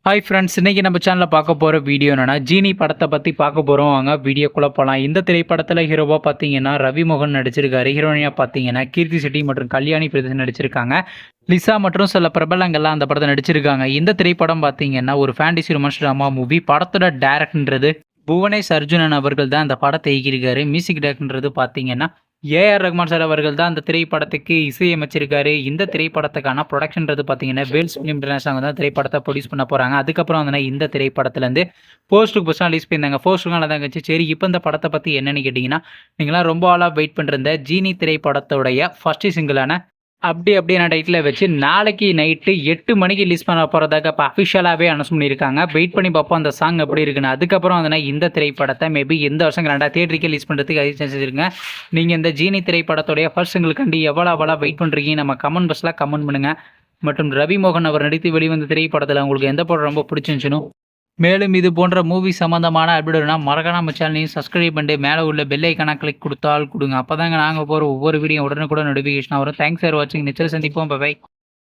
Hi friends, இன்னைக்கு நம்ம சேனலில் பார்க்க போகிற வீடியோ என்னன்னா ஜீனி படத்தை பற்றி பார்க்க போகிறோம். வாங்க வீடியோக்குள்ளே போகலாம். இந்த திரைப்படத்தில் ஹீரோவாக பார்த்தீங்கன்னா ரவிமோகன் நடிச்சிருக்காரு. ஹீரோயினியாக பார்த்தீங்கன்னா கீர்த்தி செட்டி மற்றும் கல்யாணி பிரதேசன் நடிச்சிருக்காங்க. லிசா மற்றும் சில பிரபலங்கள்லாம் அந்த படத்தை நடிச்சிருக்காங்க. இந்த திரைப்படம் பார்த்தீங்கன்னா ஒரு ஃபேண்டசி ரொமான்ஸ் ட்ராமா மூவி. படத்தோட டேரக்டர்ன்றது புவனேஷ் அர்ஜுனன் அவர்கள் தான் அந்த படத்தை இயக்கியிருக்காரு. மியூசிக் டேரக்டர்ன்றது பார்த்தீங்கன்னா ஏஆர் ரஹ்மான் சார் அவர்கள் தான் அந்த திரைப்படத்துக்கு இசையமைச்சிருக்காரு. இந்த திரைப்படத்துக்கான ப்ரொடக்ஷன்றது பார்த்தீங்கன்னா வேல்ஸ் ஃபிலிம் இன்டர்நேஷனல் தான் திரைப்படத்தை ப்ரொடியூஸ் பண்ண போகிறாங்க. அதுக்கப்புறம் வந்து இந்த திரைப்படத்துலேருந்து போஸ்ட்டுக்கு புதுசாக ரிலீஸ் பண்ணியிருந்தாங்க. போஸ்ட்டுக்கு நல்லா தான் இருந்துச்சு. சரி, இப்போ இந்த படத்தை பற்றி என்னென்னு கேட்டிங்கன்னா, நீங்களாம் ரொம்ப ஆளாக வெயிட் பண்ணிருந்த ஜீனி திரைப்படத்துடைய ஃபஸ்ட்டு சிங்கிளான அப்படியே நான் டைட்டில் வச்சு நாளைக்கு நைட்டு 8 மணிக்கு ரிலீஸ் பண்ண போகிறதாக இப்போ அஃபிஷியலாகவே அனௌன்ஸ் பண்ணியிருக்காங்க. வெயிட் பண்ணி பார்ப்போம் அந்த சாங் எப்படி இருக்குன்னு. அதுக்கப்புறம் வந்து இந்த திரைப்படத்தை மேபி எந்த வருஷம் ரெண்டா தேட்டருக்கு ரிலீஸ் பண்ணுறதுக்கு செஞ்சுருங்க. நீங்கள் இந்த ஜீனி திரைப்படத்துடைய ஃபர்ஸ்ட் சிங்கிளுக்காண்டி எவ்வளோ வெயிட் பண்ணுறீங்க நம்ம கமெண்ட் பாக்ஸில் கமெண்ட் பண்ணுங்கள். மற்றும் ரவிமோகன் அவர் நடித்து வெளிவந்த திரைப்படத்தில் உங்களுக்கு எந்த படம் ரொம்ப பிடிச்சிருந்துச்சுன்னு, மேலும் இது போன்ற மூவி சம்மந்தமான அப்டேட்னா மறக்காம சேனலையும் சப்ஸ்கிரைப் பண்ணிட்டு மேலே உள்ள பெல் ஐக்கான கிளிக் கொடுத்தால் கொடுங்க. அப்போ தாங்க நாங்கள் போகிற ஒவ்வொரு வீடியோ உடனுக்குடன் நோட்டிஃபிகேஷன் வரும். தேங்க்ஸ் ஃபார் வாட்சிங். நிச்சயம் சந்திப்போம். பை.